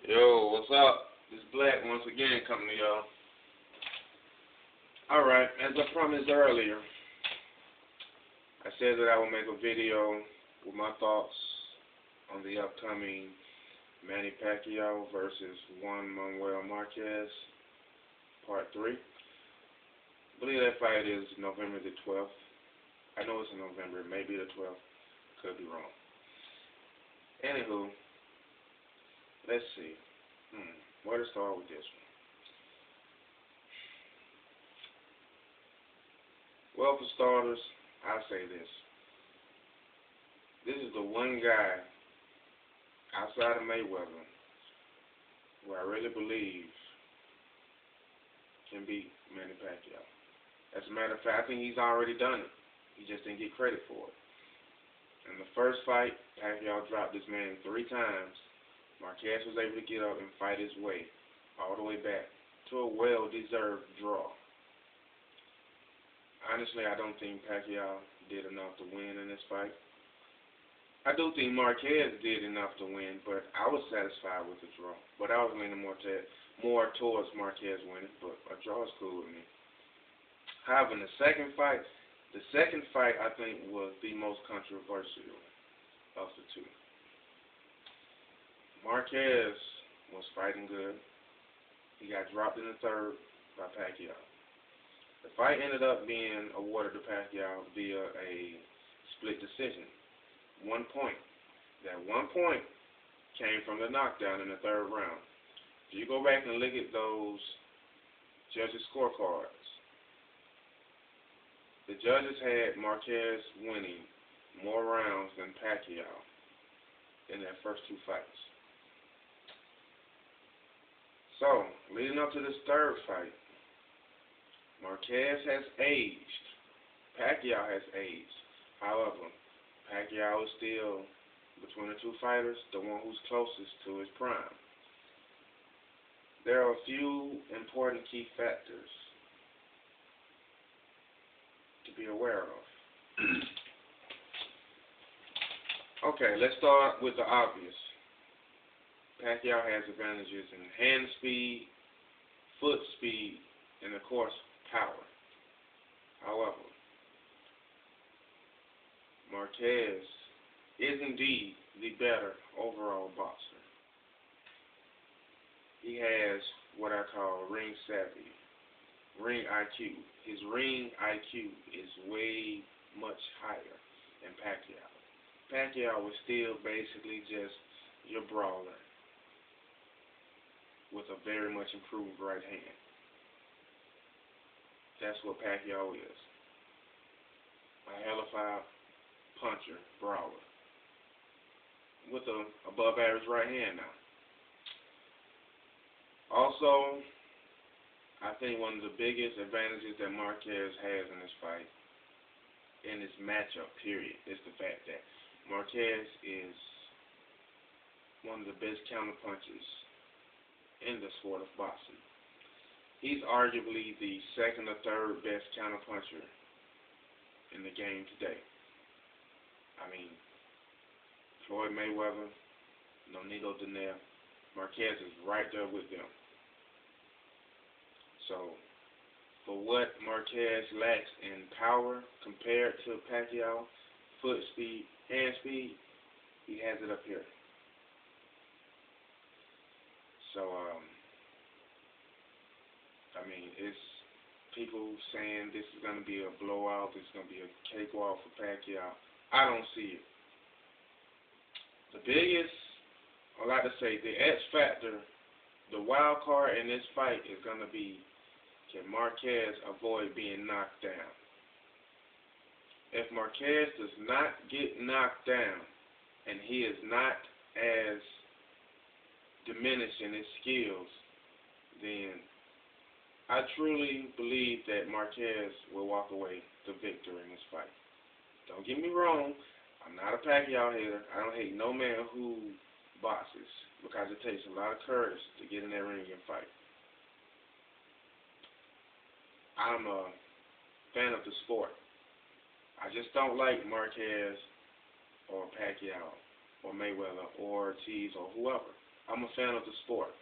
Yo, what's up? This Black once again coming to y'all. Alright, as I promised earlier, I said that I will make a video with my thoughts on the upcoming Manny Pacquiao versus Juan Manuel Marquez, Part 3. I believe that fight is November the 12th. I know it's in November, maybe the 12th. Could be wrong. Anywho, let's see. Where to start with this one? Well, for starters, I'll say this. This is the one guy outside of Mayweather who I really believe can beat Manny Pacquiao. As a matter of fact, I think he's already done it. He just didn't get credit for it. In the first fight, Pacquiao dropped this man 3 times. Marquez was able to get up and fight his way all the way back to a well-deserved draw. Honestly, I don't think Pacquiao did enough to win in this fight. I do think Marquez did enough to win, but I was satisfied with the draw. But I was leaning more towards Marquez winning, but a draw is cool with me. However, in the second fight I think was the most controversial of the two. Marquez was fighting good. He got dropped in the third by Pacquiao. The fight ended up being awarded to Pacquiao via a split decision. 1 point. That 1 point came from the knockdown in the third round. If you go back and look at those judges' scorecards, the judges had Marquez winning more rounds than Pacquiao in their first 2 fights. So, leading up to this third fight, Marquez has aged. Pacquiao has aged. However, Pacquiao is still, between the 2 fighters, the one who's closest to his prime. There are a few important key factors to be aware of. Okay, let's start with the obvious. Pacquiao has advantages in hand speed, foot speed, and of course, power. However, Marquez is indeed the better overall boxer. He has what I call ring savvy, ring IQ. His ring IQ is way much higher than Pacquiao. Pacquiao was still basically just your brawler with a very much improved right hand. That's what Pacquiao is. A hell-of-a puncher, brawler, with a above-average right hand now. Also, I think one of the biggest advantages that Marquez has in this fight, in this matchup, period, is the fact that Marquez is one of the best counterpunchers in the sport of boxing. He's arguably the second or third best counterpuncher in the game today. I mean, Floyd Mayweather, Nonito Donaire, Marquez is right there with them. So, for what Marquez lacks in power compared to Pacquiao, foot speed, hand speed, he has it up here. So, I mean, it's people saying this is going to be a blowout, this is going to be a cakewalk for Pacquiao. I don't see it. The biggest, I like to say, the X factor, the wild card in this fight is going to be, can Marquez avoid being knocked down? If Marquez does not get knocked down, and he is not as diminished in his skills, then I truly believe that Marquez will walk away the victor in this fight. Don't get me wrong, I'm not a Pacquiao hater. I don't hate no man who boxes, because it takes a lot of courage to get in that ring and fight. I'm a fan of the sport. I just don't like Marquez or Pacquiao or Mayweather or Ortiz or whoever. I'm a fan of the sport.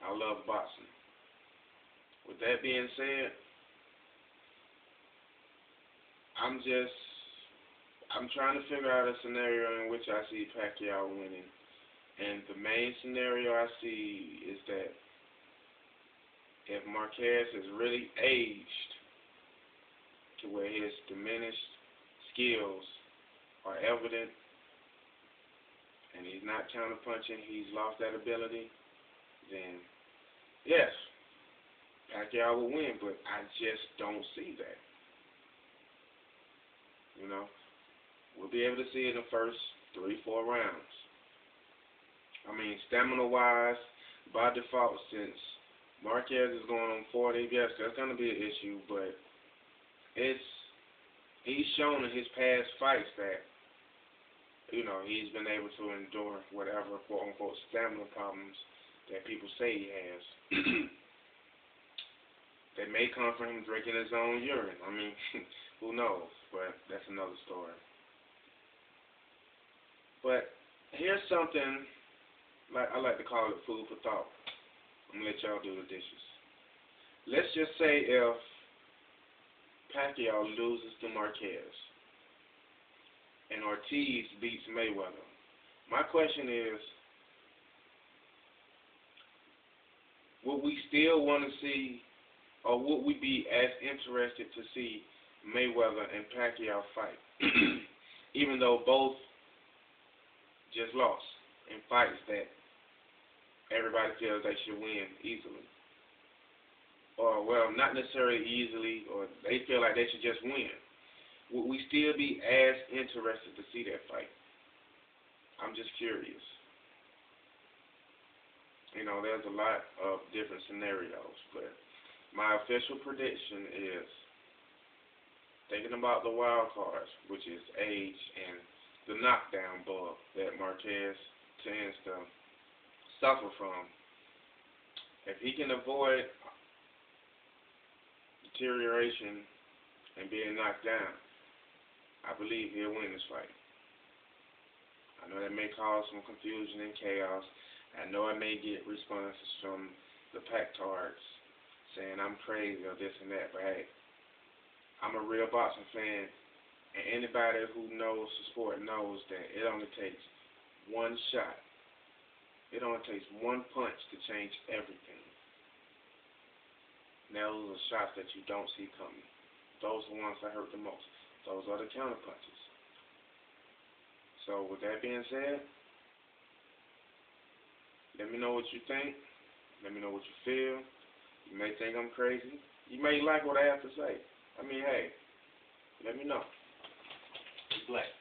I love boxing. With that being said, I'm trying to figure out a scenario in which I see Pacquiao winning. And the main scenario I see is that if Marquez has really aged to where his diminished skills are evident and he's not counterpunching, he's lost that ability, then yes, Pacquiao will win, but I just don't see that. You know, we'll be able to see it in the first 3-4 rounds. I mean, stamina-wise, by default, since Marquez is going on 40, yes, that's going to be an issue, but he's shown in his past fights that, you know, he's been able to endure whatever quote-unquote stamina problems that people say he has. They may come from him drinking his own urine. I mean, who knows? But that's another story. But here's something, like I like to call it food for thought. I'm going to let y'all do the dishes. Let's just say if Pacquiao loses to Marquez and Ortiz beats Mayweather. My question is, would we still want to see, or would we be as interested to see Mayweather and Pacquiao fight, even though both just lost in fights that everybody feels they should win easily? Or, well, not necessarily easily, or they feel like they should just win. Would we still be as interested to see that fight? I'm just curious. You know, there's a lot of different scenarios, but my official prediction is, thinking about the wild cards, which is age and the knockdown bug that Marquez tends to suffer from, if he can avoid deterioration and being knocked down, I believe he'll win this fight. I know that may cause some confusion and chaos. I know I may get responses from the Pac-tards saying I'm crazy or this and that, but hey, I'm a real boxing fan, and anybody who knows the sport knows that it only takes one shot. It only takes one punch to change everything. Now those are shots that you don't see coming. Those are the ones that hurt the most. Those are the counter punches. So with that being said, let me know what you think. Let me know what you feel. You may think I'm crazy. You may like what I have to say. I mean, hey, let me know. Be blessed.